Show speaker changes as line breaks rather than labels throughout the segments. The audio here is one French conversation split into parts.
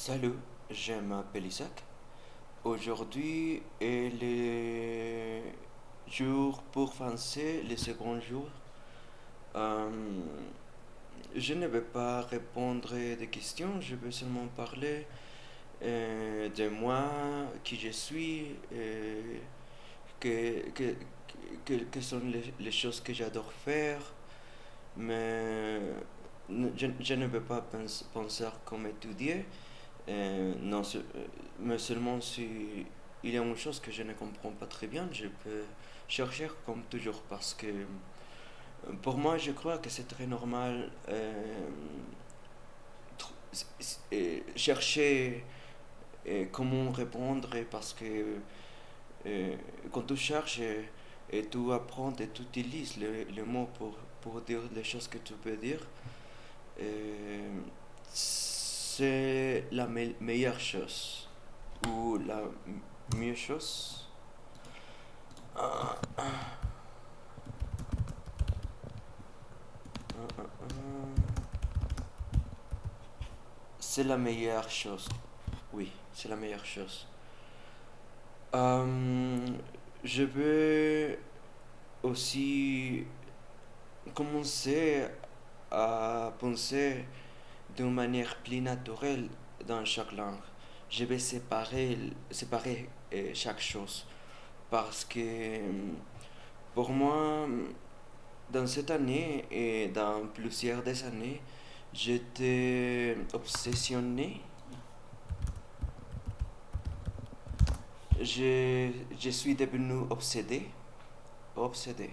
Salut, je m'appelle Isaac. Aujourd'hui est le jour pour français, le second jour. Euh, je ne vais pas répondre des questions, je vais seulement parler de moi, qui je suis, que, que, que sont les choses que j'adore faire, mais je ne vais pas penser comme étudier. Non, mais seulement si il y a une chose que je ne comprends pas très bien, je peux chercher comme toujours parce que pour moi, je crois que c'est très normal chercher comment répondre parce que euh, quand tu cherches et tu apprends et tu utilises les mots pour dire les choses que tu peux dire, euh, c'est la meilleure chose ou la mieux chose. Ah, c'est la meilleure chose. Oui, c'est la meilleure chose. Euh, je veux aussi commencer à penser d'une manière plus naturelle dans chaque langue. Je vais séparer chaque chose parce que pour moi, dans cette année et dans plusieurs des années, j'étais obsessionné. Je suis devenu obsédé. Obsédé.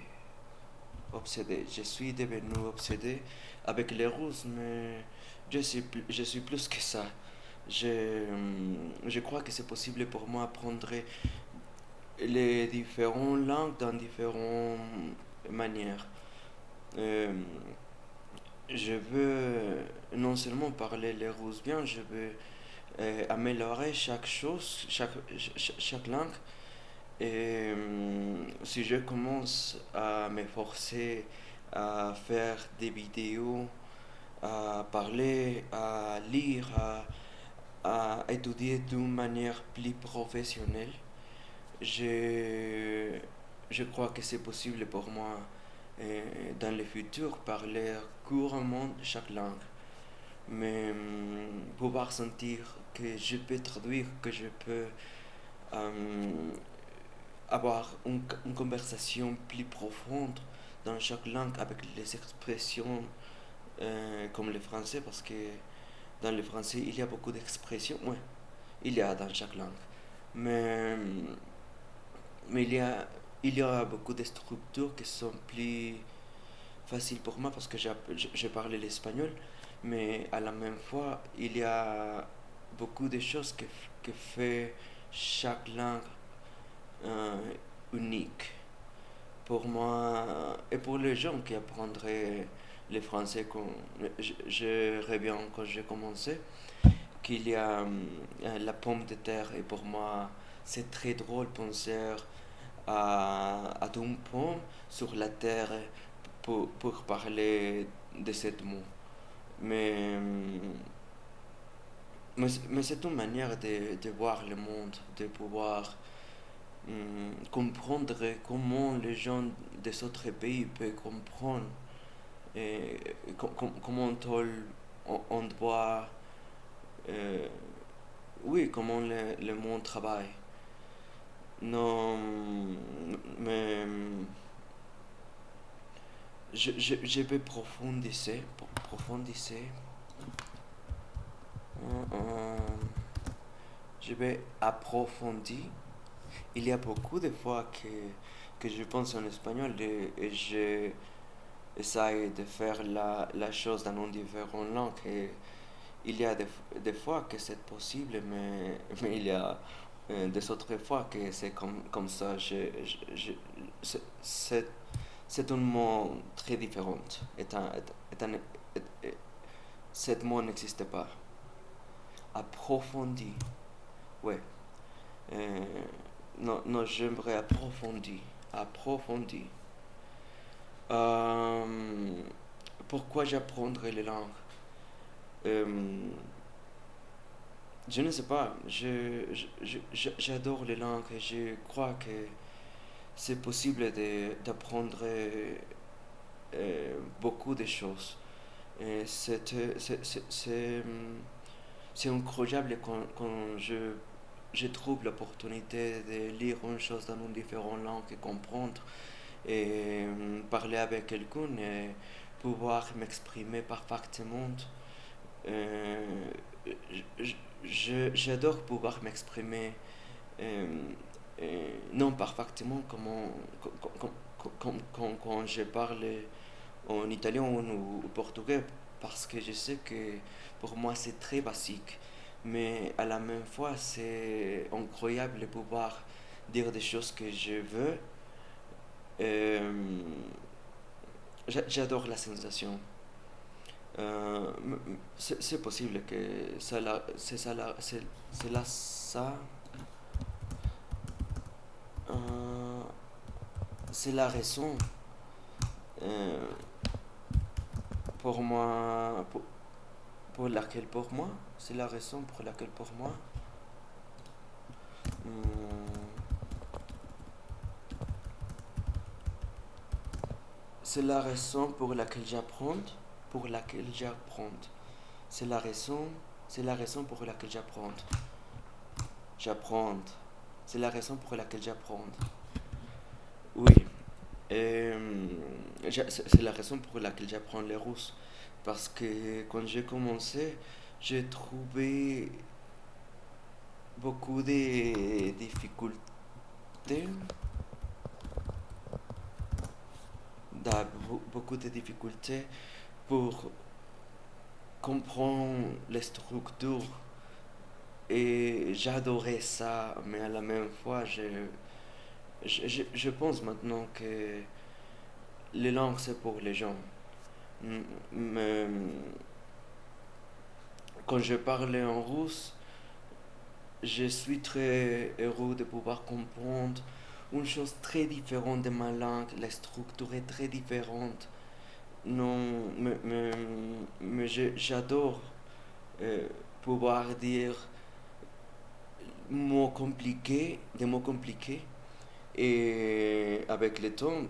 Obsédé. Je suis devenu obsédé avec les Russes, mais je suis plus que ça. Je crois que c'est possible pour moi apprendre les différentes langues dans différentes manières. Euh, je veux non seulement parler les russe bien, je veux améliorer chaque chose, chaque langue. Et si je commence à me forcer à faire des vidéos, à parler, à lire, à étudier d'une manière plus professionnelle, je, je crois que c'est possible pour moi dans le futur parler couramment chaque langue. Mais pouvoir sentir que je peux traduire, que je peux euh, avoir une conversation plus profonde dans chaque langue avec les expressions comme le français, parce que dans le français il y a beaucoup d'expressions, ouais, il y a dans chaque langue. Mais, mais il y a beaucoup de structures qui sont plus faciles pour moi parce que je parle l'espagnol, mais à la même fois, il y a beaucoup de choses que fait chaque langue euh, unique. Pour moi et pour les gens qui apprendraient le français, je reviens quand j'ai commencé, qu'il y a la pomme de terre et pour moi c'est très drôle de penser à une pomme sur la terre pour parler de cette mot. Mais, mais c'est une manière de voir le monde, de pouvoir comprendre comment les gens des autres pays peuvent comprendre et comment on doit, euh, oui, comment le monde travaille. Non, mais je vais profondiser, euh, je vais approfondir. Il y a beaucoup de fois que je pense en espagnol et je essaye de faire la chose dans une différente langue. Et il y a des fois que c'est possible, mais il y a des autres fois que c'est comme ça. C'est un mot très différent. Cet mot n'existe pas. Approfondi. Ouais. Euh, non, non, j'aimerais approfondir. Approfondir. Euh, Pourquoi j'apprendrai les langues? Euh, Je ne sais pas, j'adore les langues et je crois que c'est possible d'apprendre beaucoup de choses. Et c'est incroyable quand je trouve l'opportunité de lire une chose dans une différente langue et comprendre et parler avec quelqu'un et pouvoir m'exprimer parfaitement. Euh, J'adore pouvoir m'exprimer euh, non parfaitement quand je parle en italien ou au portugais parce que je sais que pour moi c'est très basique. Mais à la même fois, c'est incroyable de pouvoir dire des choses que je veux. Euh, J'adore la sensation. C'est possible que c'est là ça. euh, c'est la raison euh, pour moi, pour laquelle pour moi, c'est la raison pour laquelle pour moi, hum, c'est la raison pour laquelle j'apprends. C'est la raison, c'est la raison pour laquelle j'apprends. C'est la raison pour laquelle j'apprends. Oui. C'est la raison pour laquelle j'apprends le russe. Parce que quand j'ai commencé, j'ai trouvé beaucoup de difficultés, beaucoup de difficultés pour comprendre les structures. Et j'adorais ça, mais à la même fois, je pense maintenant que les langues, c'est pour les gens. Mais quand je parlais en russe, je suis très heureux de pouvoir comprendre une chose très différente de ma langue. La structure est très différente. Non, mais j'adore euh, pouvoir dire des mots compliqués et avec le temps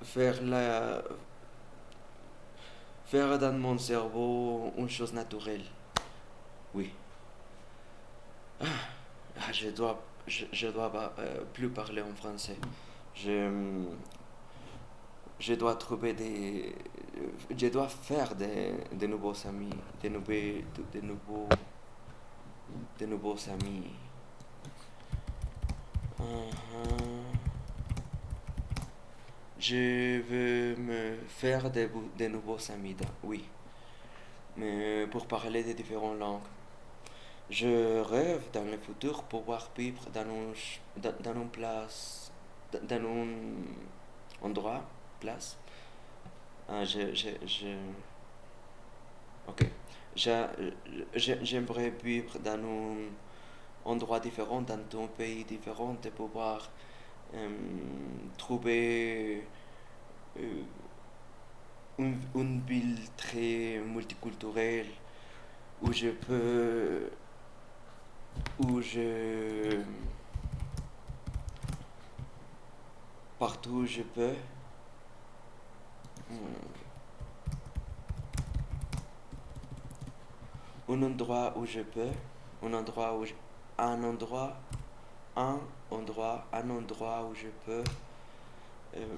faire faire dans mon cerveau une chose naturelle. Oui. Je dois plus parler en français. Je, je dois trouver je dois faire de nouveaux amis, de nouveaux, de nouveaux amis. Uh-huh. Je veux me faire de nouveaux amis, oui, mais pour parler de différentes langues. Je rêve dans le futur pouvoir vivre dans une place, dans un endroit, place. Ah, ok. Je- J'aimerais vivre dans un endroit différent, dans un pays différent, et pouvoir euh, trouver euh, une ville très multiculturelle où je peux, où je, partout où je peux, un endroit où je peux, un endroit où je, un endroit, un endroit où je peux euh,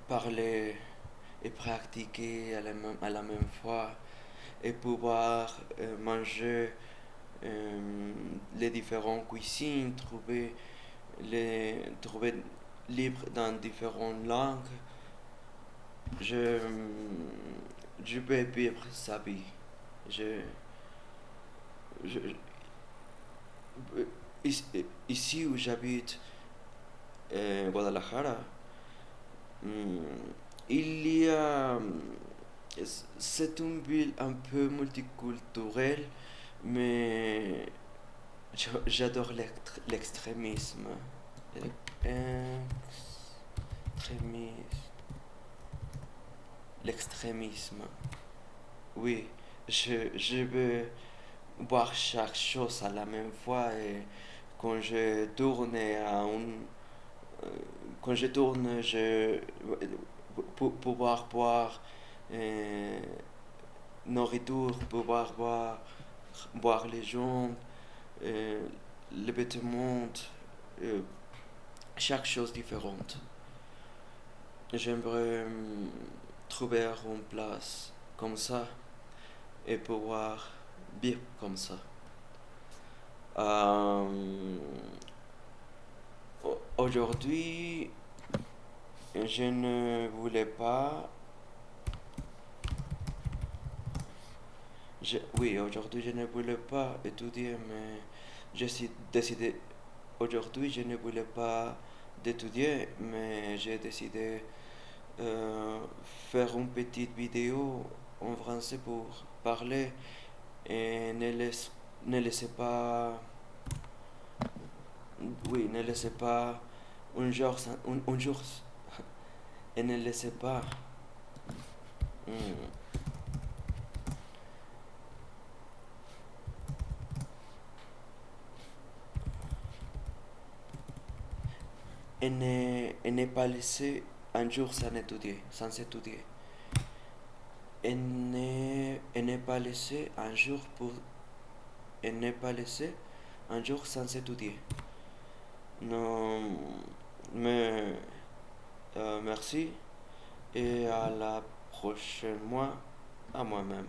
parler et pratiquer à la même fois et pouvoir manger les différentes cuisines, trouver libre dans différentes langues. Je, je peux vivre sa vie. Je, je, ici où j'habite, Guadalajara, il y a. C'est une ville un peu multiculturelle, mais j'adore l'extrémisme. L'extrémisme. L'extrémisme. Oui, je veux. voir chaque chose à la même fois et quand je tourne à un euh, quand je tourne, pour pouvoir boire euh, nourriture, pouvoir boire les gens, euh, les vêtements, euh, chaque chose différente. J'aimerais trouver une place comme ça et pouvoir vivre comme ça. Euh, Aujourd'hui, je ne voulais pas. Oui, aujourd'hui, je ne voulais pas étudier, mais j'ai décidé. Aujourd'hui, je ne voulais pas d'étudier, mais j'ai décidé euh, faire une petite vidéo en français pour parler et ne laissez pas, oui, ne laissez pas un jour et ne laissez pas, hmm, et ne pas laisser un jour sans étudier. Et ne pas laisser un jour pour, et ne pas laisser un jour sans étudier. Non, mais merci et à la prochaine mois à moi-même.